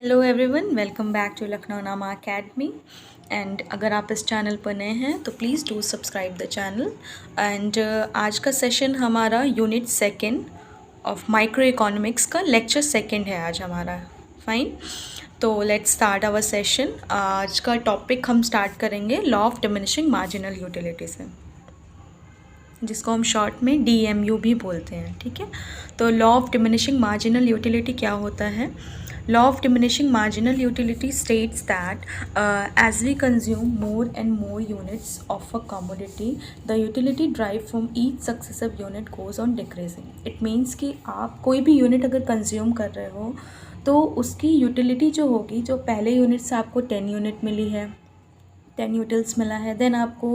Hello everyone, welcome back to Lucknow Nama academy. And अगर आप इस चैनल पर नए हैं तो please do subscribe the channel. And आज का सेशन हमारा unit second of micro economics का लेक्चर सेकंड है आज हमारा। फाइन, तो लेट्स स्टार्ट आवर सेशन। आज का टॉपिक हम स्टार्ट करेंगे law of diminishing marginal utility से, जिसको हम शॉर्ट में DMU भी बोलते हैं। ठीक है, तो law of diminishing marginal utility क्या होता है? Law of diminishing marginal utility states that as we consume more and more units of a commodity, the utility derived from each successive unit goes on decreasing. It means कि आप कोई भी unit अगर consume कर रहे हो तो उसकी यूटिलिटी जो होगी, जो पहले यूनिट से आपको 10 यूनिट मिली है, 10 यूटिल्स मिला है, देन आपको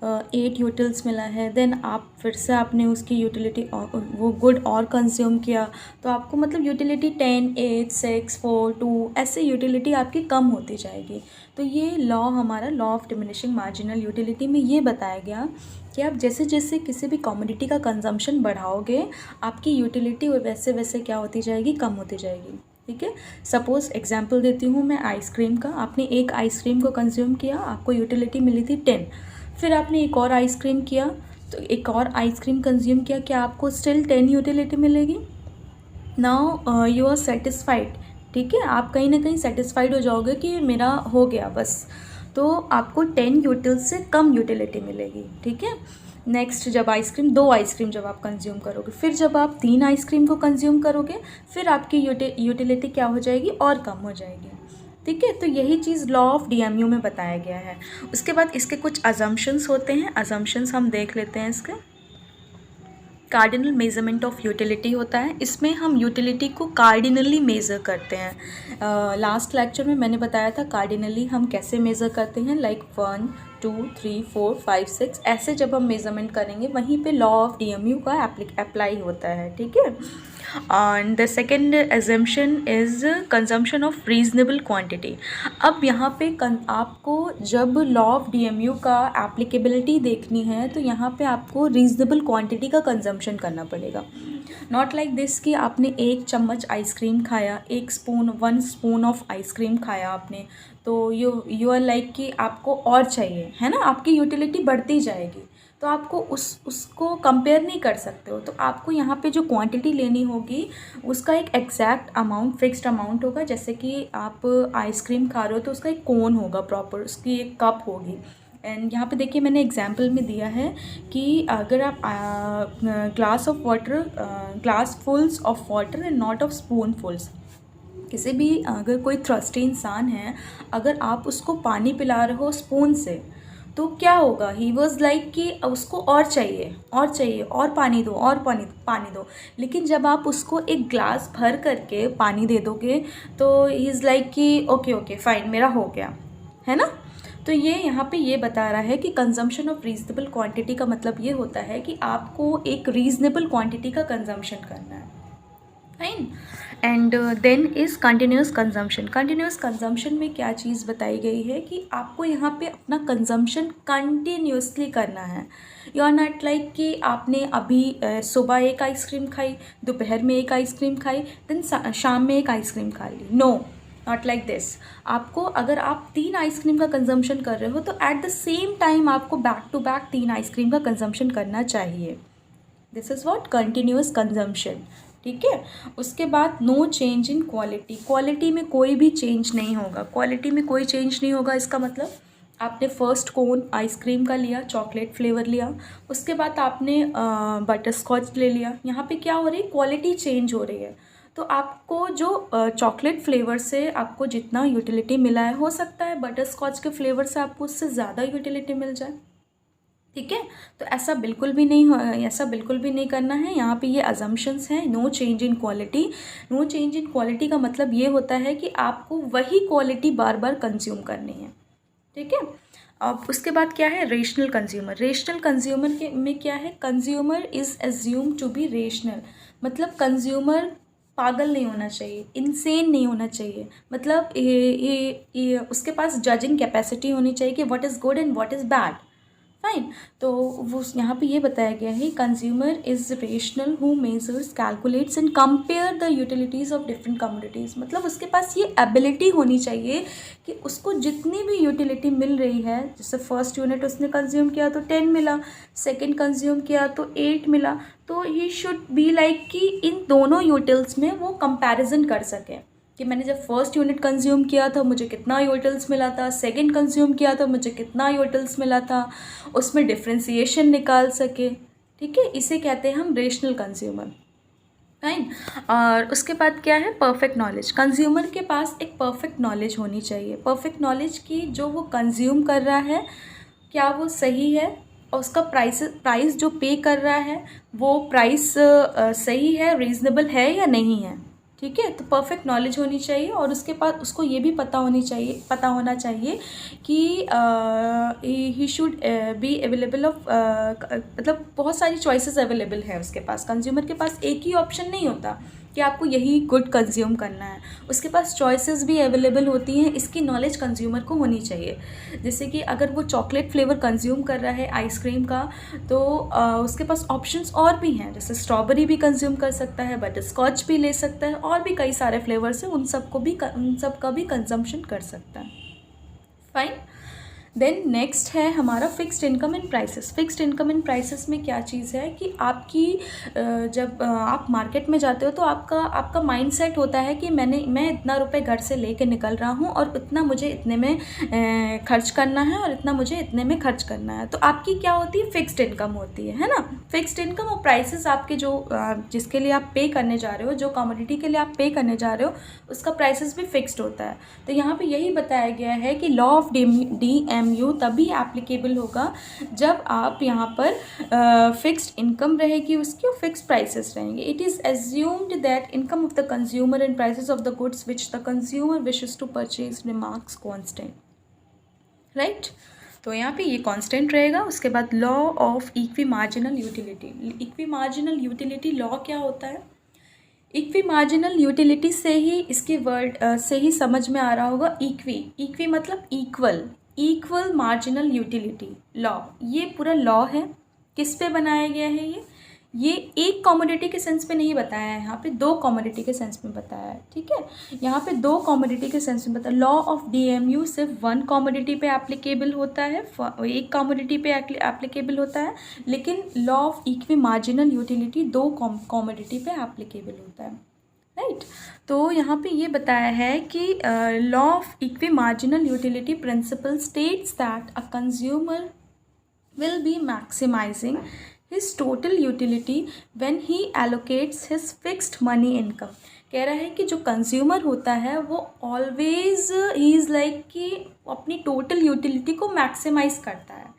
8 यूटिल्स मिला है, देन आप फिर से आपने उसकी यूटिलिटी वो गुड और कंज्यूम किया तो आपको मतलब यूटिलिटी 10, 8, 6, 4, 2 ऐसे यूटिलिटी आपकी कम होती जाएगी। तो ये लॉ हमारा law of diminishing marginal utility में ये बताया गया कि आप जैसे जैसे किसी भी कमोडिटी का कंजम्पशन बढ़ाओगे आपकी यूटिलिटी वैसे वैसे क्या होती जाएगी, कम होती जाएगी। ठीक है, सपोज़ एग्जांपल देती हूँ मैं आइसक्रीम का। आपने एक आइसक्रीम को कंज्यूम किया, आपको यूटिलिटी मिली थी 10, फिर आपने एक और आइसक्रीम किया तो एक और आइसक्रीम कंज्यूम किया, क्या आपको स्टिल 10 यूटिलिटी मिलेगी? Now you are satisfied. ठीक है, आप कहीं ना कहीं सेटिस्फाइड हो जाओगे कि मेरा हो गया बस, तो आपको 10 यूटिल से कम यूटिलिटी मिलेगी। ठीक है, नेक्स्ट जब दो आइसक्रीम जब आप कंज्यूम करोगे, फिर जब आप 3 आइसक्रीम को कंज्यूम करोगे फिर आपकी यूटिलिटी क्या हो जाएगी, और कम हो जाएगी। ठीक है, तो यही चीज़ लॉ ऑफ DMU में बताया गया है। उसके बाद इसके कुछ अजम्पशंस होते हैं, अजम्पशंस हम देख लेते हैं। इसके कार्डिनल मेजरमेंट ऑफ यूटिलिटी होता है, इसमें हम यूटिलिटी को कार्डिनली मेज़र करते हैं। लास्ट लेक्चर में मैंने बताया था कार्डिनली हम कैसे मेज़र करते हैं, लाइक 1, 2, 3, 4, 5, 6 ऐसे जब हम मेज़रमेंट करेंगे वहीं पे लॉ ऑफ DMU का अप्लाई होता है। ठीक है, and the second assumption is consumption of reasonable quantity. अब यहाँ पे आपको जब लॉ ऑफ DMU का एप्लीकेबिलिटी देखनी है तो यहाँ पे आपको रीजनेबल क्वांटिटी का कंजम्पशन करना पड़ेगा। नॉट लाइक दिस कि आपने 1 चम्मच आइसक्रीम खाया, 1 स्पून ऑफ आइसक्रीम खाया आपने, तो यू आर लाइक कि आपको और चाहिए, है ना, आपकी यूटिलिटी बढ़ती जाएगी, तो आपको उसको कंपेयर नहीं कर सकते हो। तो आपको यहाँ पे जो क्वांटिटी लेनी होगी उसका एक एग्जैक्ट अमाउंट, फिक्स्ड अमाउंट होगा। जैसे कि आप आइसक्रीम खा रहे हो तो उसका एक कोन होगा प्रॉपर, उसकी एक कप होगी। एंड यहाँ पे देखिए मैंने एग्जाम्पल में दिया है कि अगर आप glassfuls of water and not of spoonfuls, किसी भी अगर कोई थ्रस्टी इंसान है, अगर आप उसको पानी पिला रहे हो स्पून से तो क्या होगा, ही वॉज लाइक कि उसको और चाहिए और चाहिए, और पानी दो, और पानी दो। लेकिन जब आप उसको एक ग्लास भर करके पानी दे दोगे तो ही इज़ लाइक कि ओके ओके फाइन, मेरा हो गया, है ना। तो ये यहाँ पे ये बता रहा है कि कंजम्पशन ऑफ रीजनेबल क्वांटिटी का मतलब ये होता है कि आपको एक रीजनेबल क्वांटिटी का कंजम्पशन करना है। Fine, and then is continuous consumption. Continuous consumption में क्या चीज़ बताई गई है कि आपको यहाँ पे अपना कंजम्पशन कंटिन्यूसली करना है। यू आर नॉट लाइक कि आपने अभी सुबह एक आइसक्रीम खाई, दोपहर में एक आइसक्रीम खाई, देन शाम में एक आइसक्रीम खा ली। No, not like this. आपको अगर आप 3 आइसक्रीम का कंजम्पशन कर रहे हो तो एट द सेम टाइम आपको बैक टू बैक 3 आइसक्रीम का कंजम्पशन करना चाहिए। This is what continuous consumption. ठीक है, उसके बाद no change in quality. Quality में कोई भी चेंज नहीं होगा, क्वालिटी में कोई चेंज नहीं होगा। इसका मतलब आपने फर्स्ट कोन आइसक्रीम का लिया, चॉकलेट फ्लेवर लिया, उसके बाद आपने बटर स्कॉच ले लिया, यहाँ पे क्या हो रही है, क्वालिटी चेंज हो रही है। तो आपको जो चॉकलेट फ्लेवर से आपको जितना यूटिलिटी मिला है, हो सकता है बटर स्कॉच के फ्लेवर से आपको उससे ज़्यादा यूटिलिटी मिल जाए। ठीक है, तो ऐसा बिल्कुल भी नहीं करना है। यहाँ पे ये अजम्पशंस हैं, no change in quality. No change in quality का मतलब ये होता है कि आपको वही क्वालिटी बार बार कंज्यूम करनी है। ठीक है, अब उसके बाद क्या है, रेशनल कंज्यूमर। रेशनल कंज्यूमर के में क्या है, consumer is assume to be rational. मतलब कंज्यूमर पागल नहीं होना चाहिए, इनसेन नहीं होना चाहिए। मतलब ये उसके पास जजिंग कैपेसिटी होनी चाहिए कि what is good and what is bad. Fine. तो वो यहाँ पे ये बताया गया है consumer is rational who measures calculates and compare the utilities of different communities. मतलब उसके पास ये एबिलिटी होनी चाहिए कि उसको जितनी भी यूटिलिटी मिल रही है, जैसे फर्स्ट यूनिट उसने कंज्यूम किया तो 10 मिला, सेकेंड कंज्यूम किया तो 8 मिला, तो ही शुड बी लाइक कि इन दोनों यूटिल्स में वो कंपैरिजन कर सके कि मैंने जब फर्स्ट यूनिट कंज्यूम किया था मुझे कितना यूटिल्स मिला था, सेकंड कंज्यूम किया था मुझे कितना यूटिल्स मिला था, उसमें डिफ्रेंसिएशन निकाल सके। ठीक है, इसे कहते हैं हम रेशनल कंज्यूमर। फाइन। और उसके बाद क्या है, परफेक्ट नॉलेज। कंज्यूमर के पास एक परफेक्ट नॉलेज होनी चाहिए। परफेक्ट नॉलेज की जो वो कंज्यूम कर रहा है क्या वो सही है, और उसका प्राइस जो पे कर रहा है वो प्राइस सही है, रीज़नेबल है या नहीं है। ठीक है, तो परफेक्ट नॉलेज होनी चाहिए। और उसके पास उसको ये भी पता होना चाहिए कि he should be available of, मतलब बहुत सारी चॉइसेस अवेलेबल है उसके पास। कंज्यूमर के पास एक ही ऑप्शन नहीं होता कि आपको यही गुड कंज्यूम करना है, उसके पास चॉइसेस भी अवेलेबल होती हैं। इसकी नॉलेज कंज्यूमर को होनी चाहिए। जैसे कि अगर वो चॉकलेट फ्लेवर कंज्यूम कर रहा है आइसक्रीम का, तो उसके पास ऑप्शंस और भी हैं, जैसे स्ट्रॉबेरी भी कंज्यूम कर सकता है, बटर स्कॉच भी ले सकता है, और भी कई सारे फ्लेवर्स हैं, उन सब का भी कंजम्पशन कर सकता है। फाइन। देन नेक्स्ट है हमारा fixed income and prices. Fixed income and prices में क्या चीज़ है कि आपकी जब आप मार्केट में जाते हो तो आपका माइंड सेट होता है कि मैं इतना रुपए घर से लेके निकल रहा हूँ और इतना मुझे इतने में खर्च करना है और इतना मुझे इतने में खर्च करना है। तो आपकी क्या होती है, फिक्स्ड इनकम होती है ना। फिक्स्ड इनकम और प्राइसेस आपके जो जिसके लिए आप पे करने जा रहे हो, जो कमोडिटी के लिए आप पे करने जा रहे हो, उसका प्राइसेस भी फिक्स्ड होता है। तो यहाँ पे यही बताया गया है कि लॉ ऑफ DMU तभी एप्लीकेबल होगा जब आप यहाँ पर फिक्स्ड इनकम रहेगी उसकी और फिक्स्ड प्राइसेस रहेंगे। It is assumed that income of the consumer and prices of the goods which the consumer wishes to purchase remains constant. Right, तो यहाँ पे ये कांस्टेंट रहेगा। उसके बाद law of equi marginal utility. Equi marginal utility law क्या होता है, इक्वी मार्जिनल यूटिलिटी से ही इसके वर्ड से ही समझ में आ रहा होगा। इक्वी मतलब इक्वल मार्जिनल यूटिलिटी लॉ, ये पूरा लॉ है। किस पे बनाया गया है ये एक कमोडिटी के सेंस में नहीं बताया है, यहाँ पे दो कमोडिटी के सेंस में बताया है। ठीक है, यहाँ पे दो कमोडिटी के सेंस में बताया। लॉ ऑफ DMU सिर्फ वन कमोडिटी पे एप्लीकेबल होता है, एक कमोडिटी पे एप्लीकेबल होता है, लेकिन law of equi marginal utility दो कमोडिटी पे एप्लीकेबल होता है। राइट, तो यहाँ पे ये बताया है कि law of equi marginal utility principle states that a consumer will be maximising his total utility when he allocates his fixed money income। कह रहा है कि जो कंज्यूमर होता है वो ऑलवेज ही इज़ लाइक कि अपनी टोटल यूटिलिटी को मैक्सिमाइज करता है।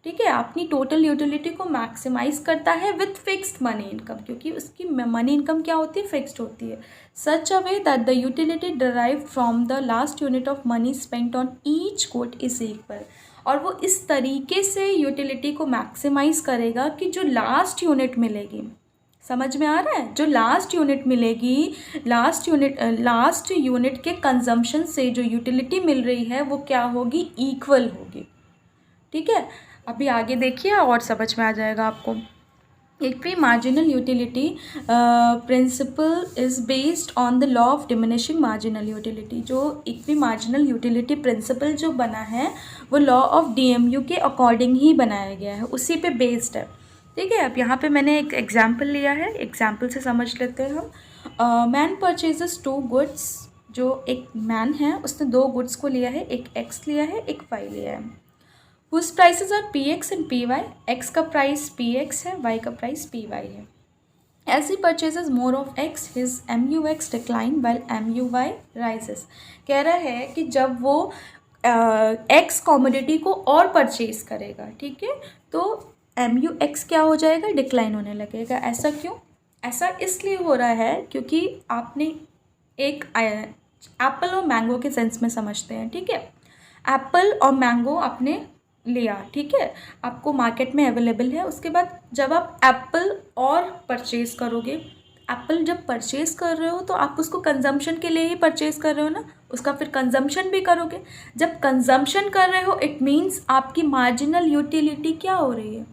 ठीक है, अपनी टोटल यूटिलिटी को मैक्सिमाइज करता है विथ फिक्स्ड मनी इनकम, क्योंकि उसकी मनी इनकम क्या होती है, फिक्स्ड होती है। Such a way that the utility derived from the last unit of money spent on each good is equal. और वो इस तरीके से यूटिलिटी को मैक्सिमाइज करेगा कि जो लास्ट यूनिट मिलेगी, समझ में आ रहा है, जो लास्ट यूनिट मिलेगी, लास्ट यूनिट के कंजम्पशन से जो यूटिलिटी मिल रही है वो क्या होगी, इक्वल होगी। ठीक है, अभी आगे देखिए और समझ में आ जाएगा आपको। Equi marginal utility principle is based on the law of diminishing marginal utility. जो इक्वी मार्जिनल यूटिलिटी प्रिंसिपल जो बना है वो लॉ ऑफ DMU के अकॉर्डिंग ही बनाया गया है, उसी पे बेस्ड है। ठीक है, अब यहाँ पे मैंने एक एग्जाम्पल लिया है, एग्जाम्पल से समझ लेते हैं हम। Man purchases two goods. जो एक मैन है उसने दो गुड्स को लिया है, एक X लिया है, एक Y लिया है। whose prices are PX and PY। X का प्राइस PX है, Y का प्राइस PY है। As he purchases more of X, his MUX decline while MUY rises। कह रहा है कि जब वो X कॉमोडिटी को और परचेज करेगा, ठीक है, तो MUX क्या हो जाएगा, डिक्लाइन होने लगेगा। ऐसा क्यों? ऐसा इसलिए हो रहा है क्योंकि आपने एक एप्पल और मैंगो के सेंस में समझते हैं। ठीक है, एप्पल और मैंगो आपने लिया, ठीक है, आपको मार्केट में अवेलेबल है। उसके बाद जब आप एप्पल और परचेज़ करोगे, एप्पल जब परचेज़ कर रहे हो तो आप उसको कंजम्पशन के लिए ही परचेज़ कर रहे हो ना, उसका फिर कंजम्पशन भी करोगे। जब कंजम्पशन कर रहे हो इट मीन्स आपकी मार्जिनल यूटिलिटी क्या हो रही है,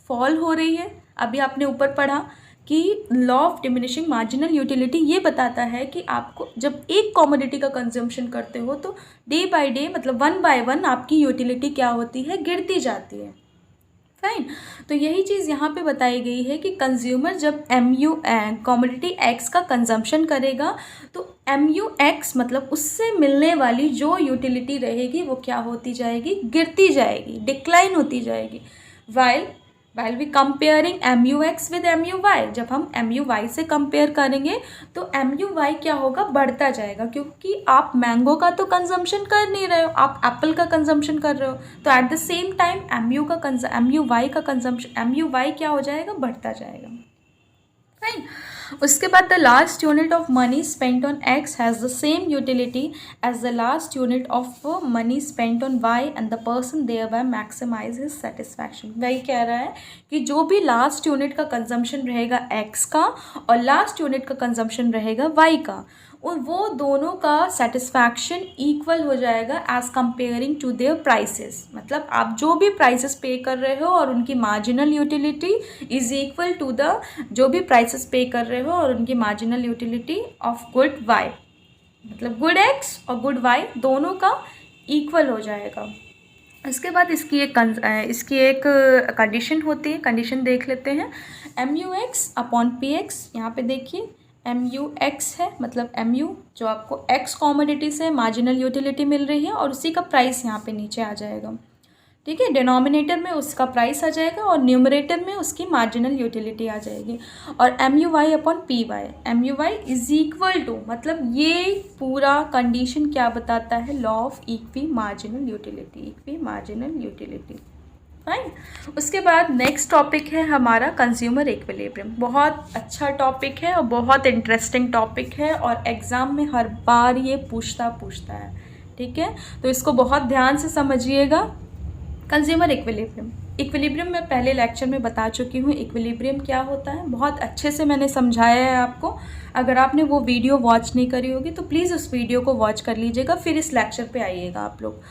फॉल हो रही है। अभी आपने ऊपर पढ़ा कि law of diminishing marginal utility ये बताता है कि आपको जब एक कॉमोडिटी का कंजम्पशन करते हो तो डे बाय डे मतलब 1 बाय 1 आपकी यूटिलिटी क्या होती है, गिरती जाती है। फाइन। तो यही चीज़ यहाँ पे बताई गई है कि कंज्यूमर जब कॉमोडिटी एक्स का कंजम्पशन करेगा तो MUX मतलब उससे मिलने वाली जो यूटिलिटी रहेगी वो क्या होती जाएगी, गिरती जाएगी, डिक्लाइन होती जाएगी। While we comparing MUX with MUY, जब हम MUY से कंपेयर करेंगे तो MUY क्या होगा, बढ़ता जाएगा, क्योंकि आप मैंगो का तो कंजम्पशन कर नहीं रहे हो, आप एप्पल का कंजम्पशन कर रहे हो। तो at the same time MUY का कंजम्पशन MUY क्या हो जाएगा, बढ़ता जाएगा। फाइन। उसके बाद the last unit of money spent on X has the same utility as the last unit of money spent on Y and the person thereby maximise his satisfaction. वही कह रहा है कि जो भी लास्ट यूनिट का कंजम्पशन रहेगा एक्स का और लास्ट यूनिट का कंजम्पशन रहेगा वाई का, और वो दोनों का सेटिस्फैक्शन इक्वल हो जाएगा as comparing to their prices. मतलब आप जो भी प्राइसेस पे कर रहे हो और उनकी marginal utility is equal to the जो भी प्राइसेस पे कर रहे हो और उनकी marginal utility of good Y, मतलब गुड एक्स और गुड वाई दोनों का इक्वल हो जाएगा। इसके बाद इसकी एक कंडीशन होती है, कंडीशन देख लेते हैं। MUX अपॉन PX, यहाँ पे देखिए MUX है, मतलब MU जो आपको X कॉमोडिटी से मार्जिनल यूटिलिटी मिल रही है और उसी का प्राइस यहाँ पे नीचे आ जाएगा। ठीक है, डिनोमिनेटर में उसका प्राइस आ जाएगा और न्यूमरेटर में उसकी मार्जिनल यूटिलिटी आ जाएगी। और MUY upon PY, MUY is equal to, मतलब ये पूरा कंडीशन क्या बताता है, law of equi marginal utility. Fine. उसके बाद नेक्स्ट टॉपिक है हमारा कंज्यूमर इक्विलिब्रियम। बहुत अच्छा टॉपिक है और बहुत इंटरेस्टिंग टॉपिक है और एग्ज़ाम में हर बार ये पूछता है। ठीक है, तो इसको बहुत ध्यान से समझिएगा। कंज्यूमर इक्विलिब्रियम मैं पहले लेक्चर में बता चुकी हूँ इक्विलिब्रियम क्या होता है, बहुत अच्छे से मैंने समझाया है आपको। अगर आपने वो वीडियो वॉच नहीं करी होगी तो प्लीज़ उस वीडियो को वॉच कर लीजिएगा, फिर इस लेक्चर पे आइएगा आप लोग।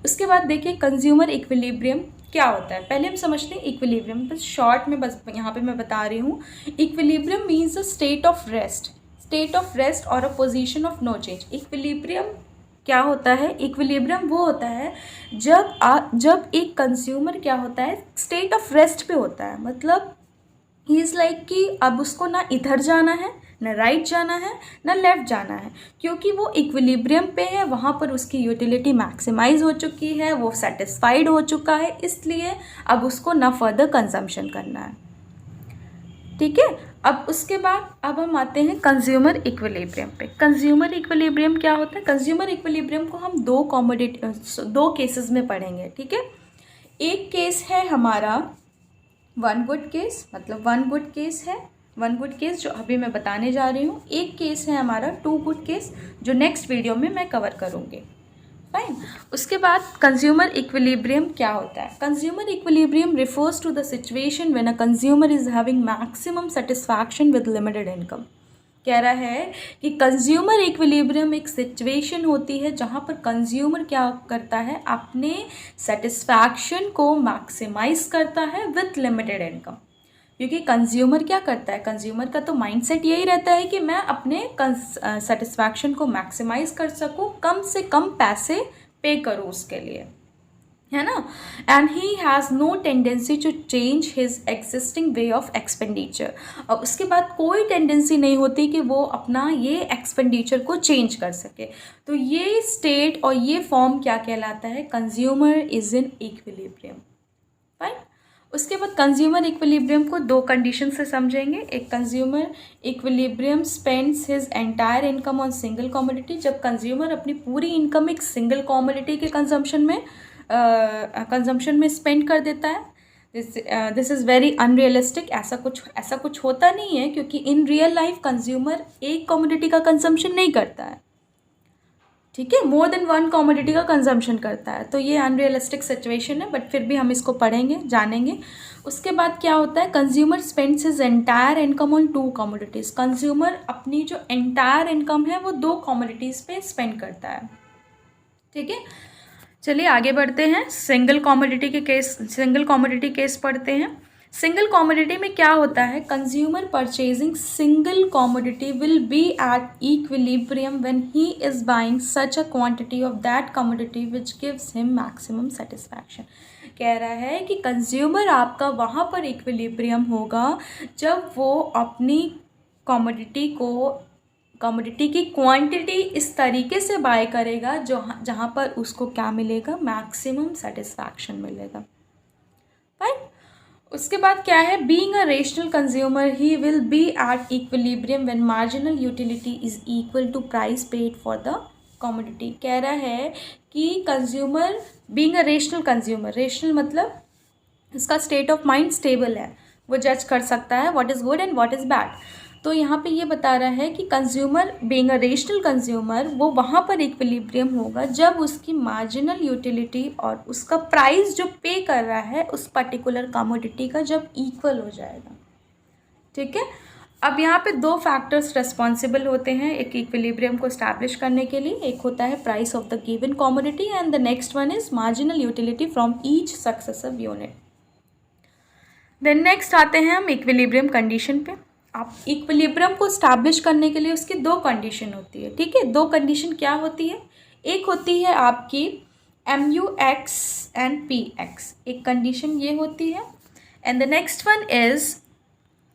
उसके बाद देखिए कंज्यूमर इक्विलिब्रियम क्या होता है, पहले हम समझते हैं इक्विलिब्रियम। बस शॉर्ट में बस यहाँ पे मैं बता रही हूँ। Equilibrium means a state of rest और a position of no change. Equilibrium क्या होता है, इक्विलिब्रियम वो होता है जब एक कंज्यूमर क्या होता है, स्टेट ऑफ रेस्ट पे होता है। मतलब ही इज़ लाइक कि अब उसको ना इधर जाना है, ना राइट जाना है, ना लेफ़्ट जाना है, क्योंकि वो इक्विलिब्रियम पे है, वहाँ पर उसकी यूटिलिटी मैक्सिमाइज हो चुकी है, वो सेटिस्फाइड हो चुका है, इसलिए अब उसको ना फर्दर कंजम्पशन करना है। ठीक है, अब उसके बाद अब हम आते हैं कंज्यूमर इक्विलिब्रियम पे। कंज्यूमर इक्विलिब्रियम क्या होता है, कंज्यूमर इक्विलिब्रियम को हम दो केसेस में पढ़ेंगे। ठीक है, एक केस है हमारा वन गुड केस, मतलब वन गुड केस जो अभी मैं बताने जा रही हूँ। एक केस है हमारा टू गुड केस जो नेक्स्ट वीडियो में मैं कवर करूँगी। फाइन। उसके बाद कंज्यूमर इक्विलिब्रियम क्या होता है, consumer equilibrium refers to the situation when a consumer is having maximum satisfaction with limited income. कह रहा है कि कंज्यूमर इक्विलिब्रियम एक सिचुएशन होती है जहाँ पर कंज्यूमर क्या करता है, अपने सेटिस्फैक्शन को मैक्सिमाइज करता है विथ लिमिटेड इनकम। क्योंकि कंज्यूमर क्या करता है, कंज्यूमर का तो माइंडसेट यही रहता है कि मैं अपने सेटिस्फैक्शन को मैक्सिमाइज कर सकूं, कम से कम पैसे पे करूं उसके लिए, है ना। And he has no tendency to change his existing way of expenditure. और उसके बाद कोई टेंडेंसी नहीं होती कि वो अपना ये एक्सपेंडिचर को चेंज कर सके। तो ये स्टेट और ये फॉर्म क्या कहलाता है, consumer is in equilibrium. Fine. उसके बाद कंज्यूमर इक्विलिब्रियम को दो कंडीशन से समझेंगे। एक, consumer equilibrium spends his entire income on single commodity. जब कंज्यूमर अपनी पूरी इनकम एक सिंगल कमोडिटी के कंजम्पशन में स्पेंड कर देता है। This is very unrealistic. ऐसा कुछ होता नहीं है, क्योंकि इन रियल लाइफ कंज्यूमर एक कमोडिटी का कंजम्पशन नहीं करता है। ठीक है, मोर देन वन कमोडिटी का कंजम्पशन करता है। तो ये अनरियलिस्टिक सिचुएशन है, बट फिर भी हम इसको पढ़ेंगे, जानेंगे। उसके बाद क्या होता है, consumer spends his entire income on 2 commodities. Consumer अपनी जो एंटायर इनकम है वो 2 कमोडिटीज़ पे स्पेंड करता है। ठीक है, चलिए आगे बढ़ते हैं। सिंगल कमोडिटी केस पढ़ते हैं। सिंगल कमोडिटी में क्या होता है, consumer purchasing single commodity will be at equilibrium when he is buying such a quantity of that commodity which gives him maximum satisfaction. कह रहा है कि कंज्यूमर आपका वहाँ पर इक्विलिब्रियम होगा जब वो अपनी कमोडिटी की क्वांटिटी इस तरीके से बाय करेगा जहाँ पर उसको क्या मिलेगा, मैक्सिमम सेटिस्फैक्शन मिलेगा। फाइन। उसके बाद क्या है, being a rational consumer he will be at equilibrium when marginal utility is equal to price paid for the commodity. कह रहा है कि consumer being a rational consumer, rational मतलब इसका स्टेट ऑफ माइंड स्टेबल है, वो जज कर सकता है what is good and what is bad. तो यहाँ पे ये बता रहा है कि consumer being a rational consumer वो वहाँ पर इक्विलिब्रियम होगा जब उसकी मार्जिनल यूटिलिटी और उसका प्राइस जो पे कर रहा है उस पर्टिकुलर कमोडिटी का जब इक्वल हो जाएगा। ठीक है, अब यहाँ पे 2 फैक्टर्स रेस्पॉन्सिबल होते हैं एक इक्विलिब्रियम को एस्टैब्लिश करने के लिए। एक होता है price of the given commodity and the next one is marginal utility from each successive unit. Then next आते हैं हम इक्विलिब्रियम कंडीशन पे। आप इक्विलिब्रियम को स्टैब्लिश करने के लिए उसकी 2 कंडीशन होती है। ठीक है, 2 कंडीशन क्या होती है, एक होती है आपकी MUX एंड PX, एक कंडीशन ये होती है, and the next one is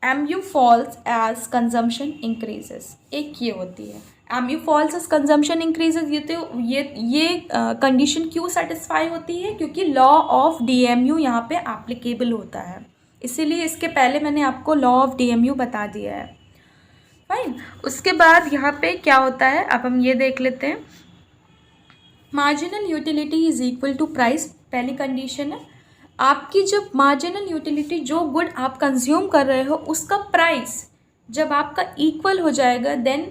MU falls as consumption increases, एक ये होती है MU falls as consumption increases. ये कंडीशन क्यों सेटिस्फाई होती है, क्योंकि लॉ ऑफ DMU यहाँ पे एप्लीकेबल होता है, इसीलिए इसके पहले मैंने आपको लॉ ऑफ DMU बता दिया है। फाइन। उसके बाद यहाँ पे क्या होता है, अब हम ये देख लेते हैं। Marginal utility is equal to price, पहली कंडीशन है आपकी जब मार्जिनल यूटिलिटी जो गुड आप कंज्यूम कर रहे हो उसका प्राइस जब आपका इक्वल हो जाएगा, देन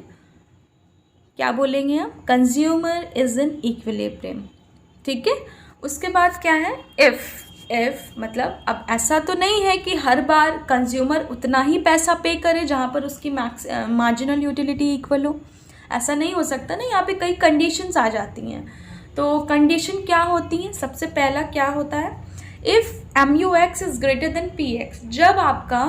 क्या बोलेंगे हम, कंज्यूमर इज इन इक्विलिब्रियम। ठीक है, उसके बाद क्या है, इफ़ मतलब अब ऐसा तो नहीं है कि हर बार कंज्यूमर उतना ही पैसा पे करे जहाँ पर उसकी मार्जिनल यूटिलिटी इक्वल हो, ऐसा नहीं हो सकता ना, यहाँ पे कई कंडीशंस आ जाती हैं। तो कंडीशन क्या होती हैं, सबसे पहला क्या होता है, if MUX is greater than PX, जब आपका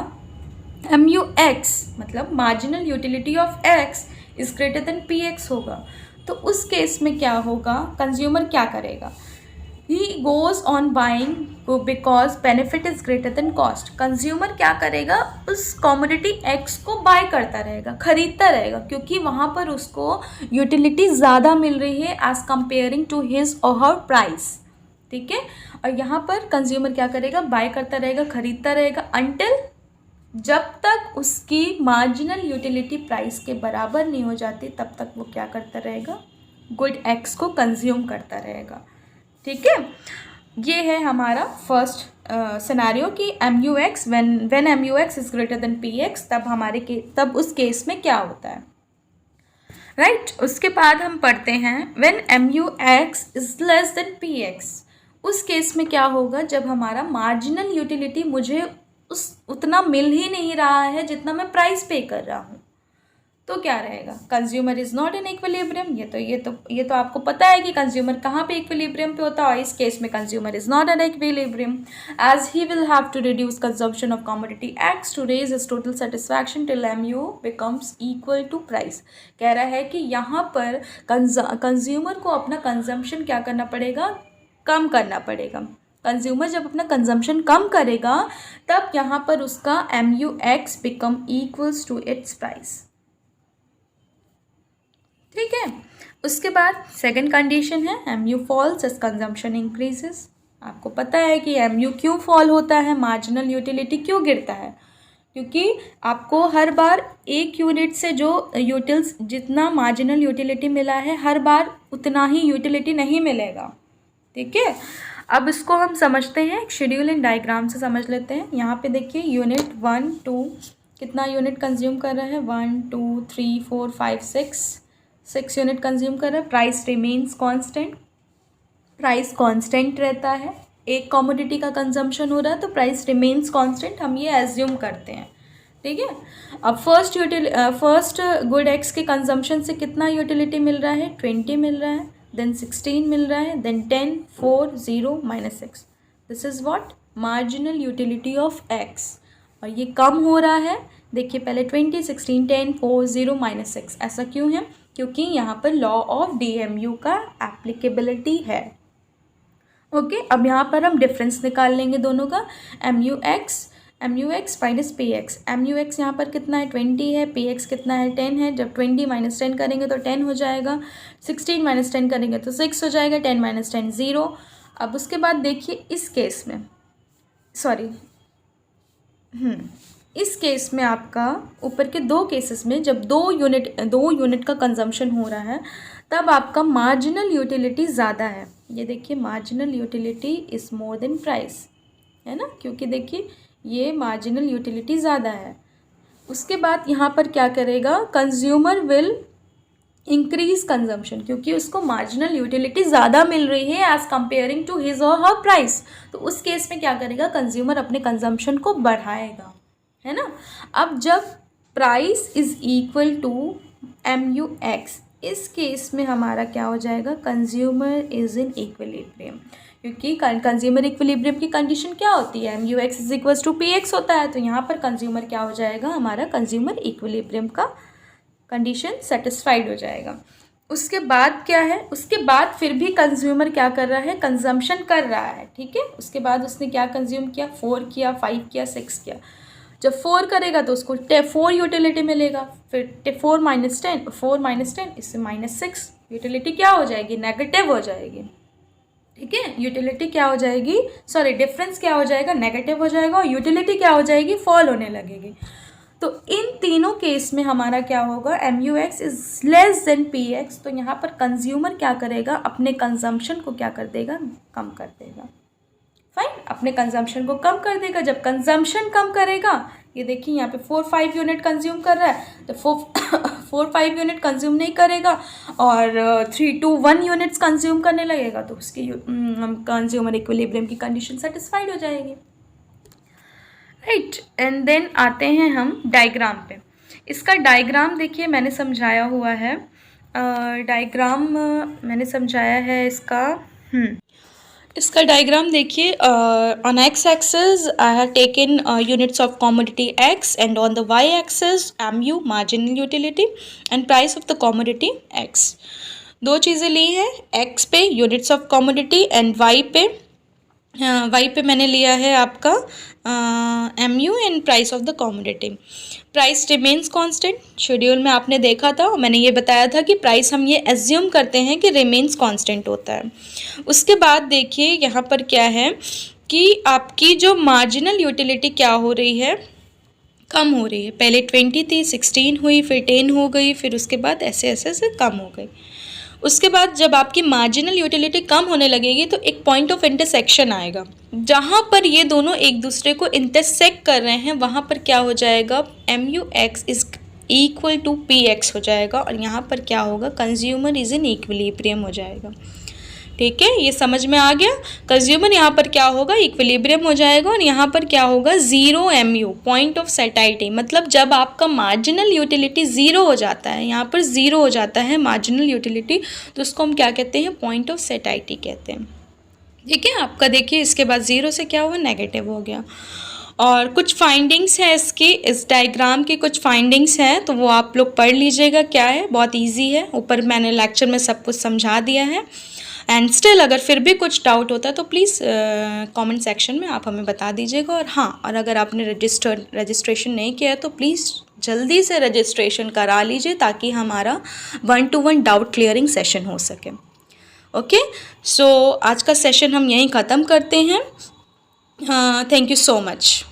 MUX मतलब marginal utility of X is greater than PX होगा, तो उस केस में क्या होगा, कंज्यूमर क्या करेगा, He goes on buying because benefit is greater than cost। Consumer क्या करेगा, उस कमोडिटी X को बाय करता रहेगा, खरीदता रहेगा, क्योंकि वहाँ पर उसको यूटिलिटी ज़्यादा मिल रही है एज कंपेयरिंग टू हिज और हर प्राइस। ठीक है, और यहाँ पर कंज्यूमर क्या करेगा, बाय करता रहेगा, खरीदता रहेगा अंटिल जब तक उसकी मार्जिनल यूटिलिटी प्राइस के बराबर नहीं हो जाती, तब तक वो क्या करता रहेगा, गुड X को कंज्यूम करता रहेगा। ठीक है, ये है हमारा फर्स्ट सिनेरियो कि MUX when MUX is greater than PX, तब उस केस में क्या होता है, राइट। उसके बाद हम पढ़ते हैं when MUX is less than PX, उस केस में क्या होगा, जब हमारा मार्जिनल यूटिलिटी मुझे उतना मिल ही नहीं रहा है जितना मैं प्राइस पे कर रहा हूँ, तो क्या रहेगा, consumer is not in equilibrium. ये तो आपको पता है कि कंज्यूमर कहाँ पे इक्विलिब्रियम पे होता है, और इस केस में consumer is not in equilibrium as he will have to reduce consumption of commodity X to raise his total satisfaction till MU becomes equal to price. कह रहा है कि यहाँ पर कंज्यूमर को अपना कंजम्पशन क्या करना पड़ेगा, कम करना पड़ेगा। कंज्यूमर जब अपना कंजम्पशन कम करेगा तब यहाँ पर उसका MUX become equals to its price. ठीक है, उसके बाद सेकंड कंडीशन है MU falls as consumption increases. आपको पता है कि MU क्यों फॉल होता है, मार्जिनल यूटिलिटी क्यों गिरता है, क्योंकि आपको हर बार एक यूनिट से जो जितना मार्जिनल यूटिलिटी मिला है हर बार उतना ही यूटिलिटी नहीं मिलेगा। ठीक है, अब इसको हम समझते हैं, एक शेड्यूल एंड डायग्राम से समझ लेते हैं। यहाँ पे देखिए यूनिट 1 2 कितना यूनिट कंज्यूम कर रहा है, 1 2 3 4 5 6 6 यूनिट कंज्यूम कर रहा है, price remains constant, price constant रहता है, एक कमोडिटी का कंजम्पशन हो रहा है तो प्राइस रिमेन्स कांस्टेंट, हम ये एज्यूम करते हैं, ठीक है। अब फर्स्ट गुड एक्स के कंजम्पशन से कितना यूटिलिटी मिल रहा है, 20 मिल रहा है, देन 16 मिल रहा है, then 10, 4, 0, -6, this is what marginal utility of X. और ये कम हो रहा है, देखिए पहले 20, 16, 10, 4, 0, -6, ऐसा क्यों है, क्योंकि यहाँ पर लॉ ऑफ DMU का एप्लीकेबिलिटी है। ओके, अब यहाँ पर हम डिफरेंस निकाल लेंगे दोनों का, MUX माइनस PX। MUX यहाँ पर कितना है, 20 है, PX कितना है, 10 है। जब 20 - 10 करेंगे तो 10 हो जाएगा, 16 - 10 करेंगे तो 6 हो जाएगा, 10 - 10 0। अब उसके बाद देखिए इस केस में, इस केस में आपका ऊपर के दो केसेस में जब 2 यूनिट का कंजम्पशन हो रहा है तब आपका मार्जिनल यूटिलिटी ज़्यादा है। ये देखिए marginal utility is more than price, है ना, क्योंकि देखिए ये मार्जिनल यूटिलिटी ज़्यादा है। उसके बाद यहाँ पर क्या करेगा, कंज्यूमर विल इंक्रीज कंजम्पशन, क्योंकि उसको मार्जिनल यूटिलिटी ज़्यादा मिल रही है एज़ कम्पेयरिंग टू हिज और हर प्राइस। तो उस केस में क्या करेगा, कंज्यूमर अपने कंजम्पशन को बढ़ाएगा, है ना। अब जब price is equal to MUX, इस केस में हमारा क्या हो जाएगा, कंज्यूमर इज़ इन इक्विलिब्रियम, क्योंकि कंज्यूमर इक्विलिब्रियम की कंडीशन क्या होती है, MUX is equals to PX होता है। तो यहाँ पर कंज्यूमर क्या हो जाएगा, हमारा कंज्यूमर इक्विलिब्रियम का कंडीशन सेटिस्फाइड हो जाएगा। उसके बाद क्या है, उसके बाद फिर भी कंज्यूमर क्या कर रहा है, कंजम्पशन कर रहा है, ठीक है। उसके बाद उसने क्या कंज्यूम किया, 4 किया, 5 किया, 6 किया। जब 4 करेगा तो उसको 4 यूटिलिटी मिलेगा, फिर 4 - 10 इससे -6, यूटिलिटी क्या हो जाएगी, नेगेटिव हो जाएगी, ठीक है। यूटिलिटी क्या हो जाएगी, डिफरेंस क्या हो जाएगा, नेगेटिव हो जाएगा, और यूटिलिटी क्या हो जाएगी, फॉल होने लगेगी। तो इन तीनों केस में हमारा क्या होगा, MUX is less than PX। तो यहाँ पर कंज्यूमर क्या करेगा, अपने कंजम्पशन को क्या कर देगा, कम कर देगा, फाइन, अपने कंजम्पशन को कम कर देगा। जब कंजम्पशन कम करेगा, ये देखिए यहाँ पे 4-5 यूनिट कंज्यूम कर रहा है, तो 4-5 यूनिट कंज्यूम नहीं करेगा और 3-1 यूनिट्स कंज्यूम करने लगेगा, तो उसकी कंज्यूमर इक्विलिब्रियम की कंडीशन सेटिस्फाइड हो जाएगी, राइट। एंड देन आते हैं हम डायग्राम पे। इसका डायग्राम देखिए मैंने समझाया हुआ है, डायग्राम मैंने समझाया है इसका डायग्राम देखिए, on x axis I have taken units of commodity x and on the y axis MU marginal utility and price of the commodity x। दो चीज़ें ली है, x पे units of commodity and y पे मैंने लिया है आपका MU and price of the commodity. Price remains constant, schedule में आपने देखा था, मैंने ये बताया था कि प्राइस हम ये एज्यूम करते हैं कि रिमेन्स कांस्टेंट होता है। उसके बाद देखिए यहाँ पर क्या है कि आपकी जो मार्जिनल यूटिलिटी क्या हो रही है, कम हो रही है। पहले 20 थी, 16 हुई, फिर 10 हो गई, फिर उसके बाद ऐसे ऐसे कम हो गई। उसके बाद जब आपकी मार्जिनल यूटिलिटी कम होने लगेगी तो एक पॉइंट ऑफ इंटरसेक्शन आएगा, जहाँ पर ये दोनों एक दूसरे को इंटरसेक्ट कर रहे हैं, वहाँ पर क्या हो जाएगा, MUX is equal to PX हो जाएगा, और यहाँ पर क्या होगा, कंज्यूमर इज इन इक्विलिब्रियम हो जाएगा, ठीक है। ये समझ में आ गया, कंज्यूमर यहाँ पर क्या होगा, इक्विलिब्रियम हो जाएगा, और यहाँ पर क्या होगा, 0 MU पॉइंट ऑफ सेटाइटी। मतलब जब आपका मार्जिनल यूटिलिटी 0 हो जाता है, यहाँ पर 0 हो जाता है मार्जिनल यूटिलिटी, तो उसको हम क्या कहते हैं, पॉइंट ऑफ सेटाइटी कहते हैं, ठीक है। आपका देखिए इसके बाद 0 से क्या हुआ, नेगेटिव हो गया। और कुछ फाइंडिंग्स है इसकी, इस डायग्राम की कुछ फाइंडिंग्स हैं, तो वो आप लोग पढ़ लीजिएगा, क्या है, बहुत ईजी है, ऊपर मैंने लेक्चर में सब कुछ समझा दिया है। एंड स्टिल अगर फिर भी कुछ डाउट होता है तो प्लीज़ कमेंट सेक्शन में आप हमें बता दीजिएगा। और हाँ, और अगर आपने रजिस्ट्रेशन नहीं किया है तो प्लीज़ जल्दी से रजिस्ट्रेशन करा लीजिए, ताकि हमारा 1-to-1 डाउट क्लियरिंग सेशन हो सके। ओके, सो आज का सेशन हम यहीं ख़त्म करते हैं। Thank you so much.